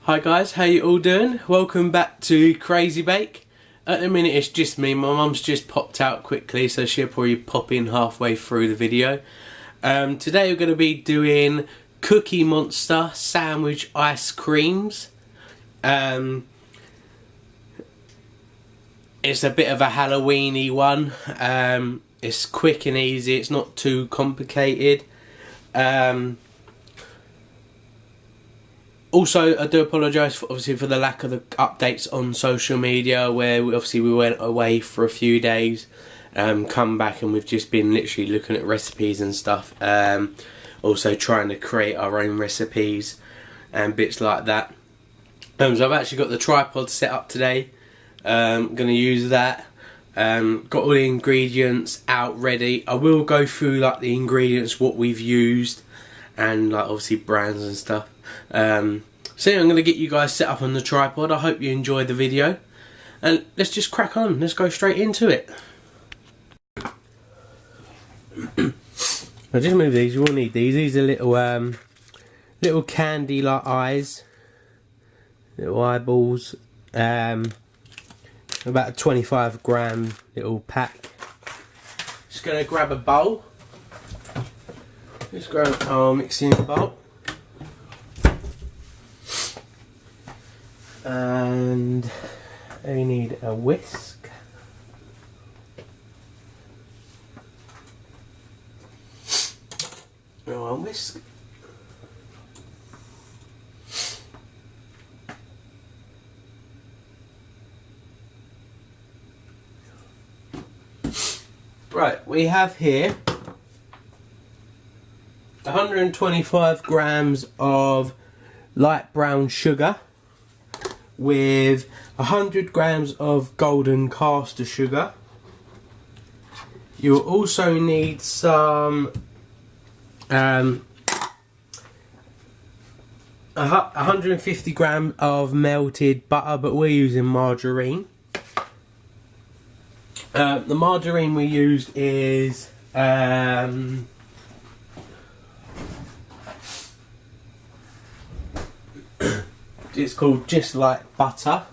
Hi guys, how you all doing? Welcome back to Crazy Bake. At the minute it's just me, my mum's just popped out quickly so she'll probably pop in halfway through the video. Today we're going to be doing Cookie Monster sandwich ice creams. It's a bit of a Halloweeny one. It's quick and easy, it's not too complicated. Also, I do apologise for the lack of the updates on social media, where we went away for a few days, come back and we've just been literally looking at recipes and stuff. Also trying to create our own recipes and bits like that. So I've actually got the tripod set up today. I'm going to use that. Got all the ingredients out ready. I will go through like the ingredients, what we've used, and like obviously brands and stuff. So yeah, I'm going to get you guys set up on the tripod. I hope you enjoyed the video, and let's just crack on. Let's go straight into it. I'll just move these. You will need these. These are little candy like eyes, little eyeballs. About a 25 gram little pack. Just going to grab a bowl. Just grab our mixing bowl. And we need a whisk. A whisk. Right, we have here 125 grams of light brown sugar with 100 grams of golden caster sugar. You'll also need some 150 grams of melted butter, but we're using margarine. The margarine we used is it's called Just Like Butter.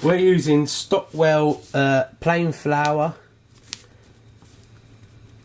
We're using Stockwell plain flour,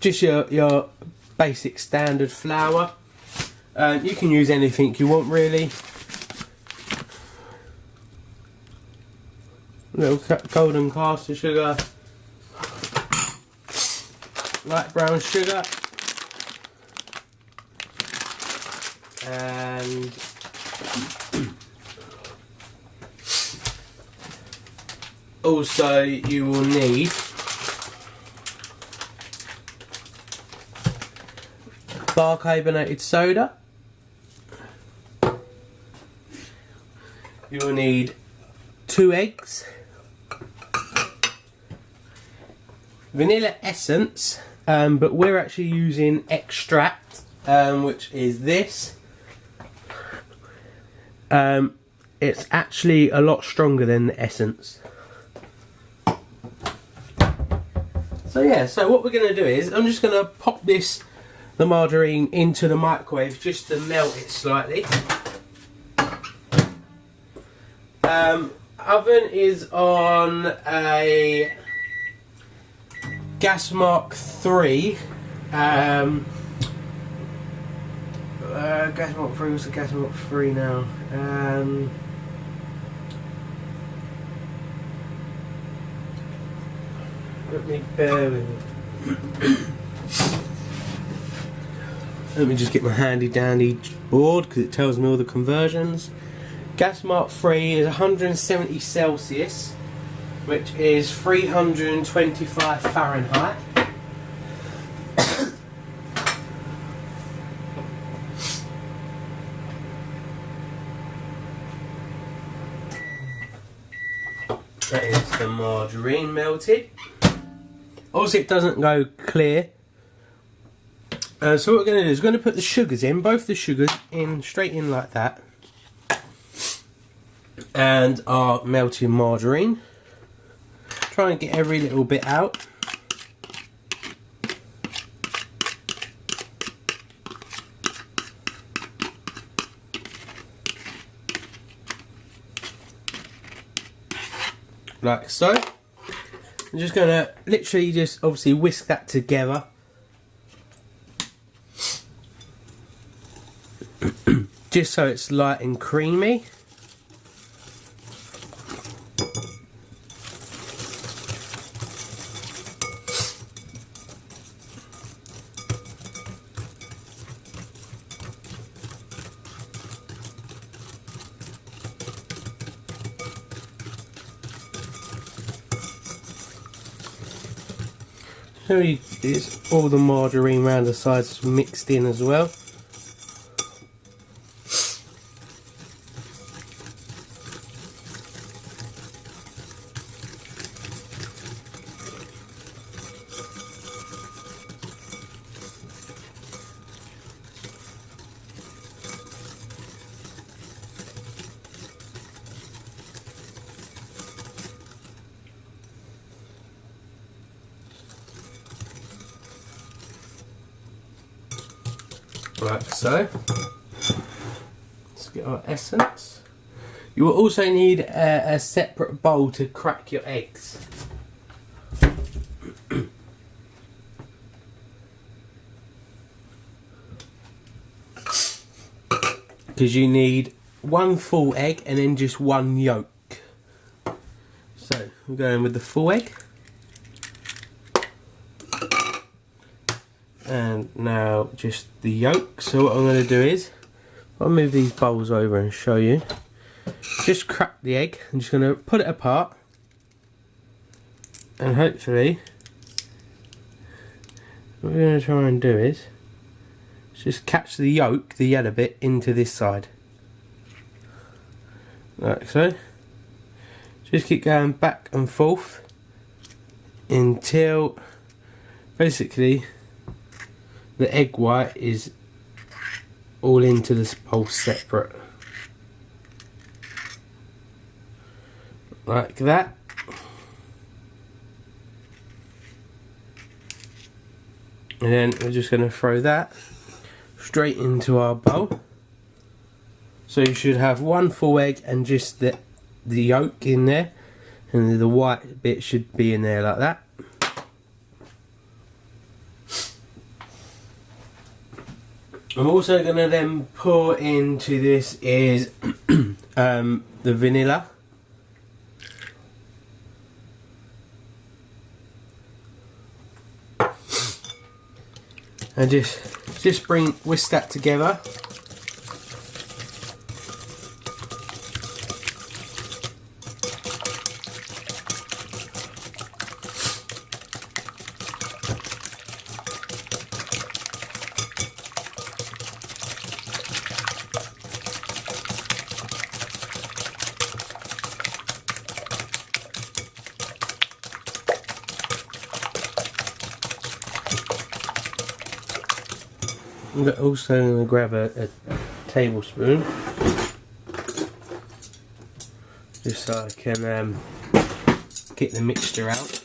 just your basic standard flour. You can use anything you want really. Little golden caster sugar, light brown sugar, and also you will need bicarbonate soda. You will need 2 eggs, vanilla essence, but we're actually using extract, which is this. It's actually a lot stronger than the essence. So yeah, so what we're going to do is I'm just going to pop the margarine into the microwave just to melt it slightly. Oven is on a gas mark 3. Gas mark 3, what's the gas mark 3 now? Let me bear with me. Let me just get my handy dandy board because it tells me all the conversions. Gas mark 3 is 170 Celsius, which is 325 Fahrenheit. That is the margarine melted. Obviously it doesn't go clear. So what we're going to do is we're going to put the sugars in, both the sugars in, straight in like that. And our melted margarine. Try and get every little bit out. like so. I'm just going to literally just obviously whisk that together. Just so it's light and creamy. So it's all the margarine around the sides mixed in as well. Like so. Let's get our essence. You will also need a separate bowl to crack your eggs. Because you need one full egg and then just one yolk. So we're going with the full egg. And now just the yolk. So what I'm going to do is, I'll move these bowls over and show you. Just crack the egg. I'm just going to put it apart. And hopefully, what we're going to try and do is, just catch the yolk, the yellow bit, into this side. Like so. Just keep going back and forth until basically the egg white is all into this bowl separate. Like that. And then we're just going to throw that straight into our bowl. So you should have one full egg and just the yolk in there, and the white bit should be in there like that. I'm also going to then pour into this is the vanilla. And just whisk that together. I'm also going to grab a tablespoon, just so I can get the mixture out.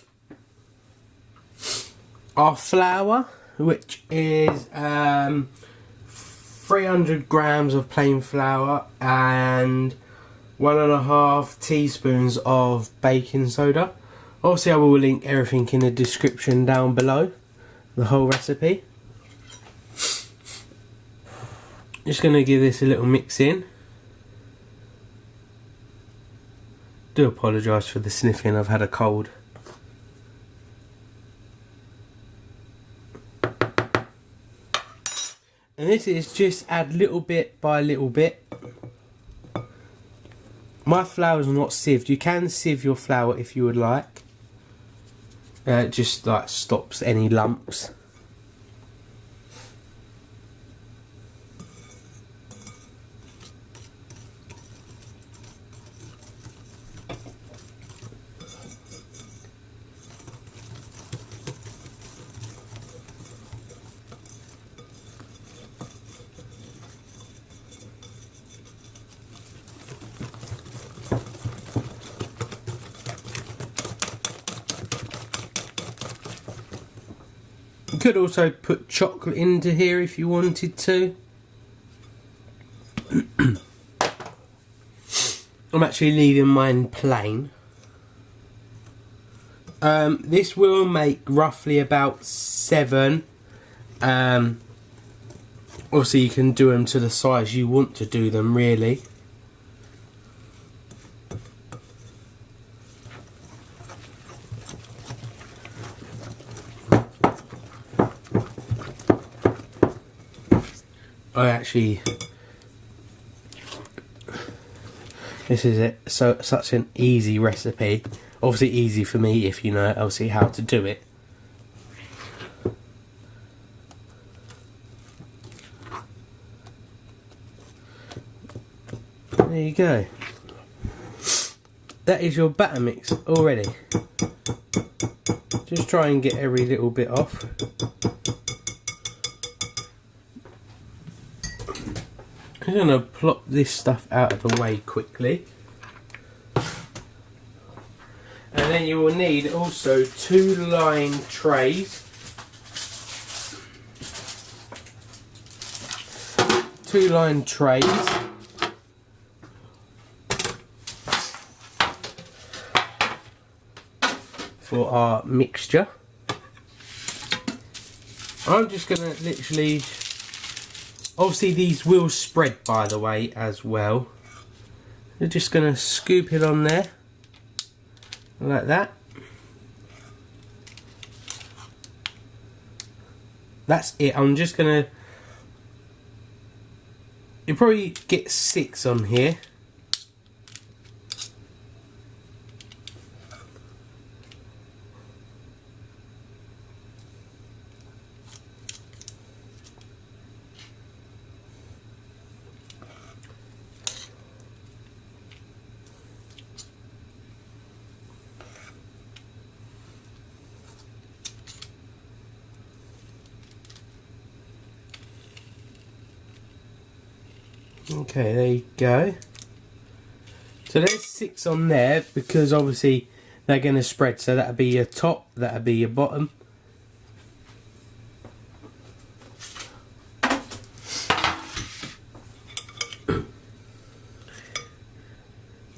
Our flour, which is 300 grams of plain flour and 1.5 teaspoons of baking soda. Obviously I will link everything in the description down below, the whole recipe. Just going to give this a little mix in. Do apologise for the sniffing, I've had a cold. And this is just add little bit by little bit. My flour is not sieved. You can sieve your flour if you would like. It just like stops any lumps. You could also put chocolate into here if you wanted to. I'm actually leaving mine plain. This will make roughly about 7. Obviously you can do them to the size you want to do them, really. This is it. So such an easy recipe. Obviously easy for me if you know obviously how to do it. There you go. That is your batter mix already. Just try and get every little bit off. I'm going to plop this stuff out of the way quickly. And then you will need also 2 line trays. 2 line trays. For our mixture. I'm just going to literally, obviously these will spread by the way as well. We're just going to scoop it on there like that. That's it. I'm just going to, you'll probably get 6 on here. Okay, there you go. So there's 6 on there because obviously they're going to spread. So that'll be your top, that'll be your bottom.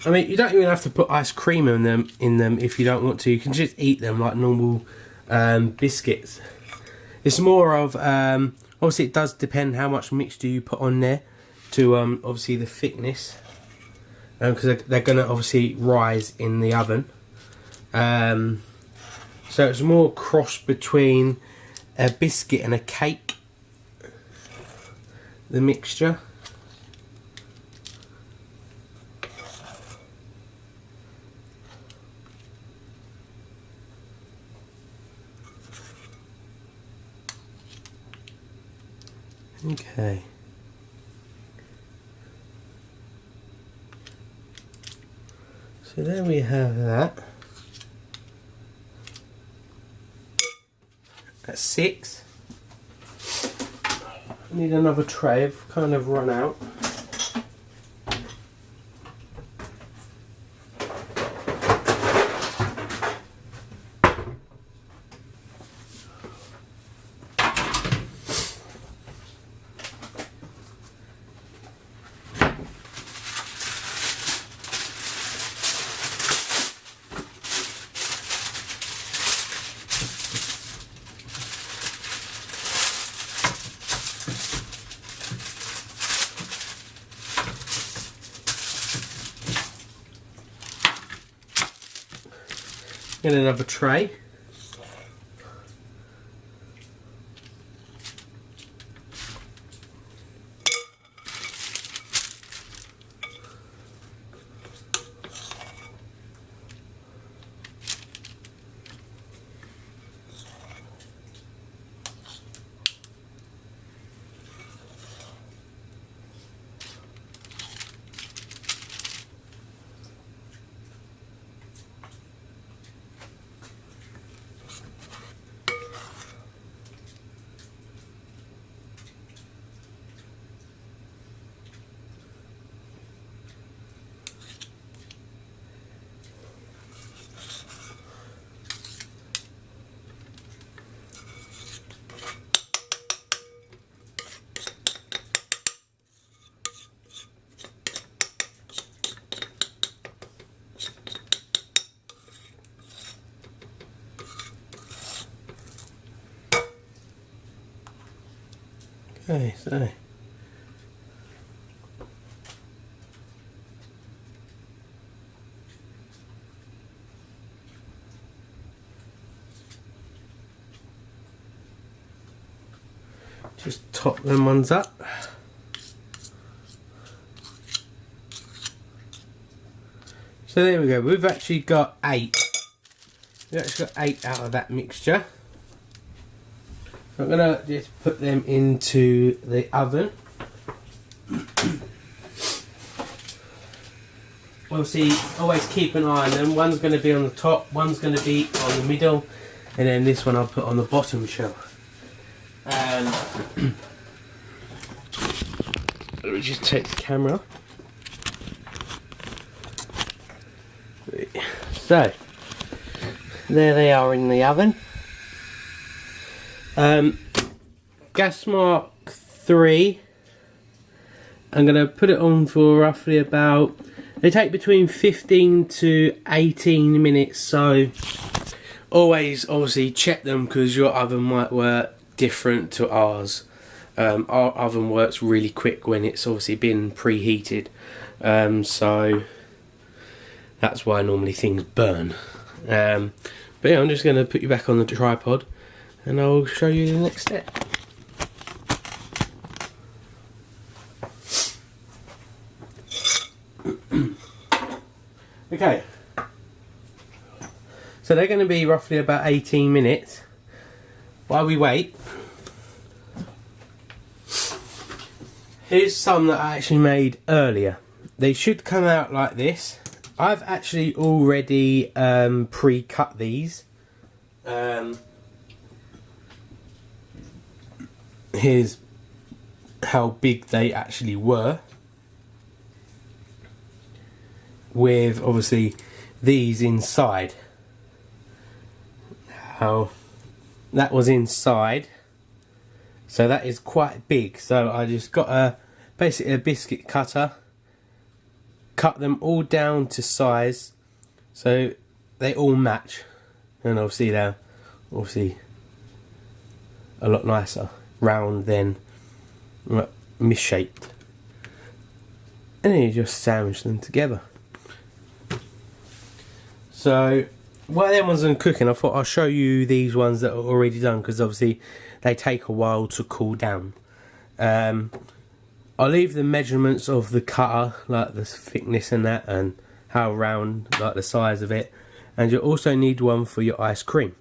I mean, you don't even have to put ice cream in them if you don't want to. You can just eat them like normal biscuits. It's more of obviously it does depend how much mixture you put on there to obviously the thickness, because they're going to obviously rise in the oven. So it's more cross between a biscuit and a cake, the mixture. Okay. So there we have that. That's 6. I need another tray. I've kind of run out. Get another tray. Okay, so just top them ones up. So there we go, we've actually got 8. We've actually got 8 out of that mixture. I'm going to just put them into the oven. Obviously, always keep an eye on them. One's going to be on the top, one's going to be on the middle, and then this one I'll put on the bottom shelf. Let me just take the camera. So, there they are in the oven. Gas mark 3. I'm going to put it on for roughly about, they take between 15 to 18 minutes, so always obviously check them because your oven might work different to ours. Our oven works really quick when it's obviously been preheated, so that's why normally things burn. But yeah, I'm just going to put you back on the tripod and I'll show you the next step. Okay, so they're going to be roughly about 18 minutes. While we wait, here's some that I actually made earlier. They should come out like this. I've actually already pre-cut these. Here's how big they actually were, with obviously these inside. How that was inside, so that is quite big. So I just got basically a biscuit cutter, cut them all down to size so they all match, and obviously they're obviously a lot nicer round than misshaped, and then you just sandwich them together. So while them ones are cooking, I thought I'll show you these ones that are already done, because obviously they take a while to cool down. I'll leave the measurements of the cutter, like the thickness and that, and how round, like the size of it, and you'll also need one for your ice cream.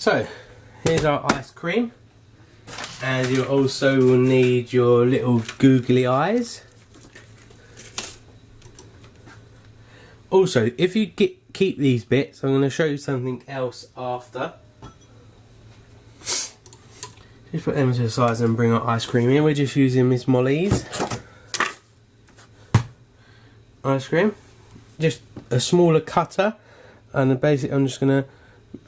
So, here's our ice cream, and you also will need your little googly eyes. Also, if you keep these bits, I'm going to show you something else after. Just put them to the side and bring our ice cream in. We're just using Miss Molly's ice cream. Just a smaller cutter, and then basically I'm just going to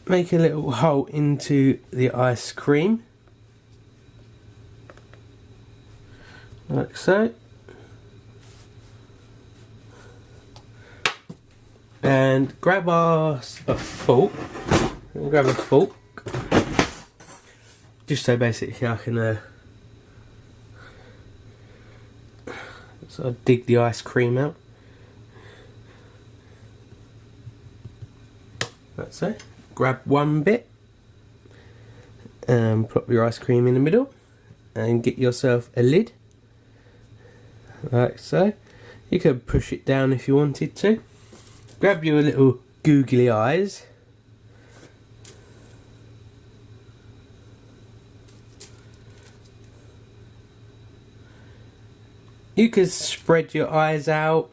make a little hole into the ice cream, like so, and grab a fork, just so basically I can sort of dig the ice cream out, like so. Grab one bit and plop your ice cream in the middle and get yourself a lid, like so. You could push it down if you wanted to. Grab your little googly eyes, you could spread your eyes out,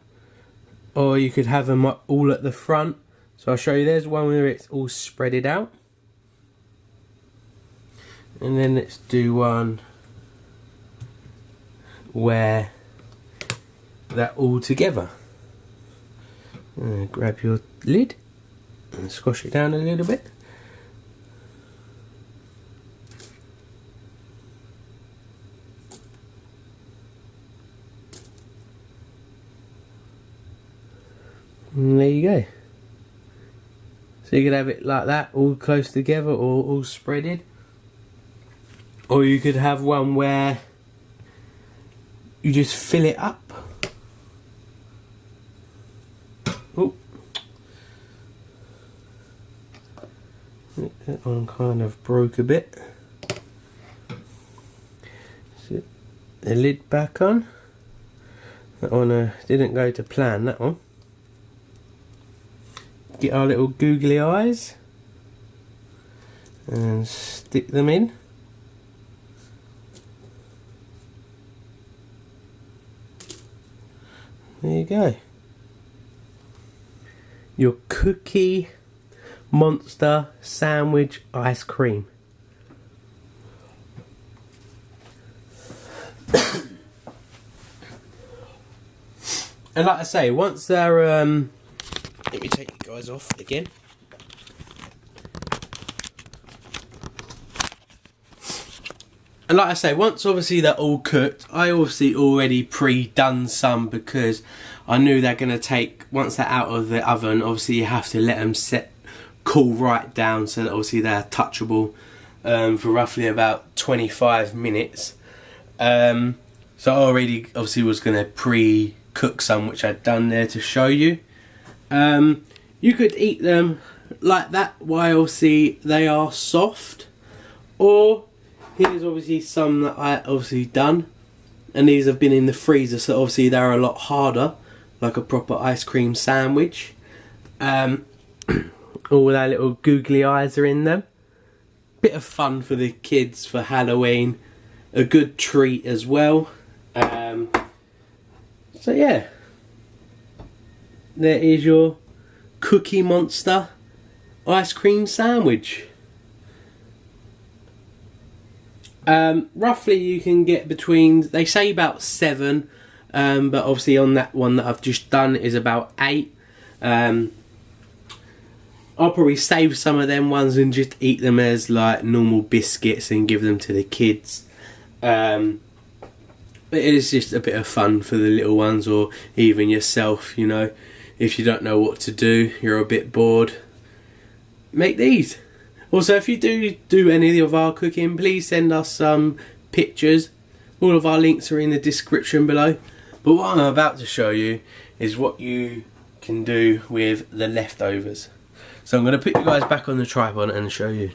or you could have them all at the front. So I'll show you, there's one where it's all spreaded out. And then let's do one where that all together. Grab your lid and squash it down a little bit. And there you go. So you could have it like that, all close together or all spreaded. Or you could have one where you just fill it up. Oh, that one kind of broke a bit. So the lid back on. That one didn't go to plan, that one. Get our little googly eyes and stick them in. There you go. Your Cookie Monster sandwich ice cream. And like I say, once they're let me take you guys off again. And like I say, once obviously they're all cooked, I obviously already pre-done some because I knew they're going to take, once they're out of the oven, obviously you have to let them cool right down so that obviously they're touchable for roughly about 25 minutes. So I already obviously was going to pre-cook some, which I'd done there to show you. You could eat them like that while obviously they are soft, or here's obviously some that I obviously done, and these have been in the freezer, so obviously they're a lot harder, like a proper ice cream sandwich. All their little googly eyes are in them. Bit of fun for the kids for Halloween, a good treat as well. So yeah, there is your Cookie Monster ice cream sandwich. Roughly you can get between, they say about 7, but obviously on that one that I've just done is about 8. I'll probably save some of them ones and just eat them as like normal biscuits and give them to the kids. But it is just a bit of fun for the little ones, or even yourself, you know, if you don't know what to do, you're a bit bored, make these. Also, if you do any of our cooking, please send us some pictures. All of our links are in the description below. But what I'm about to show you is what you can do with the leftovers. So I'm going to put you guys back on the tripod and show you.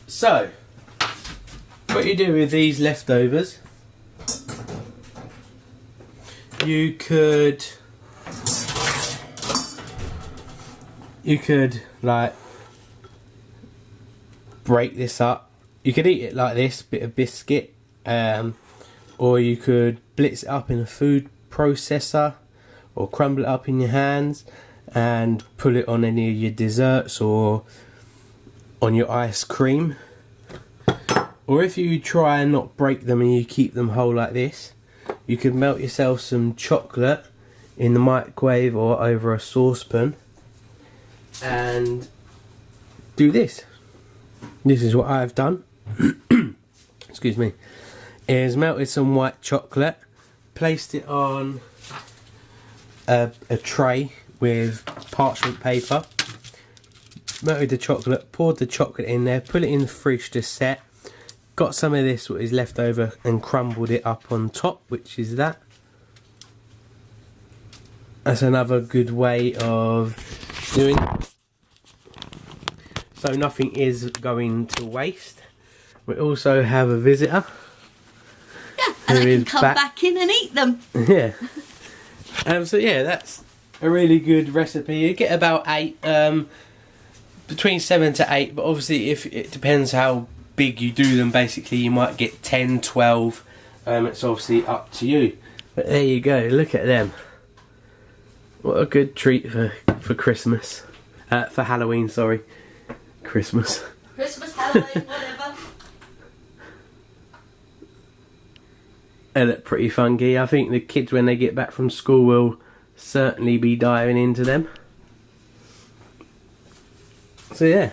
So, what you do with these leftovers, you could like break this up. You could eat it like this, bit of biscuit, or you could blitz it up in a food processor, or crumble it up in your hands and put it on any of your desserts or on your ice cream. Or if you try and not break them and you keep them whole like this, you could melt yourself some chocolate in the microwave or over a saucepan and do this. This is what I've done. Excuse me. Is melted some white chocolate, placed it on a tray with parchment paper, melted the chocolate, poured the chocolate in there, put it in the fridge to set. Got some of this what is left over and crumbled it up on top, which is that. That's another good way of doing it. So nothing is going to waste. We also have a visitor. Yeah, and I can come back in and eat them. Yeah. So yeah, that's a really good recipe. You get about 8, between 7 to 8, but obviously if it depends how big you do them, basically you might get 10, 12. It's obviously up to you. But there you go, look at them. What a good treat for Christmas. For Halloween, sorry. Christmas. Christmas, Halloween, whatever. They look pretty funky. I think the kids, when they get back from school, will certainly be diving into them. So yeah.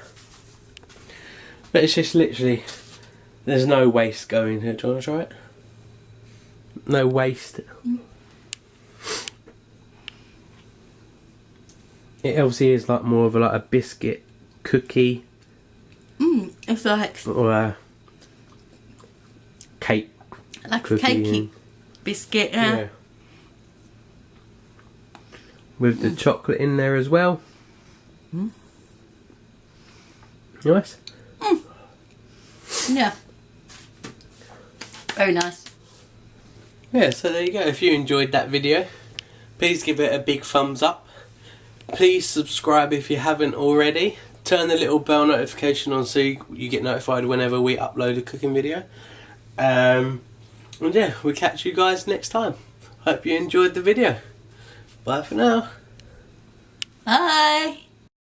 But it's just literally, there's no waste going here. Do you want to try it? No waste. It obviously is like more of like a biscuit cookie. It's like... Or a cake. Like a cakey biscuit, yeah. With the chocolate in there as well. Nice. Yeah. Very nice. Yeah, so there you go. If you enjoyed that video, please give it a big thumbs up. Please subscribe if you haven't already. Turn the little bell notification on so you get notified whenever we upload a cooking video. And yeah, we'll catch you guys next time. Hope you enjoyed the video. Bye for now. Bye.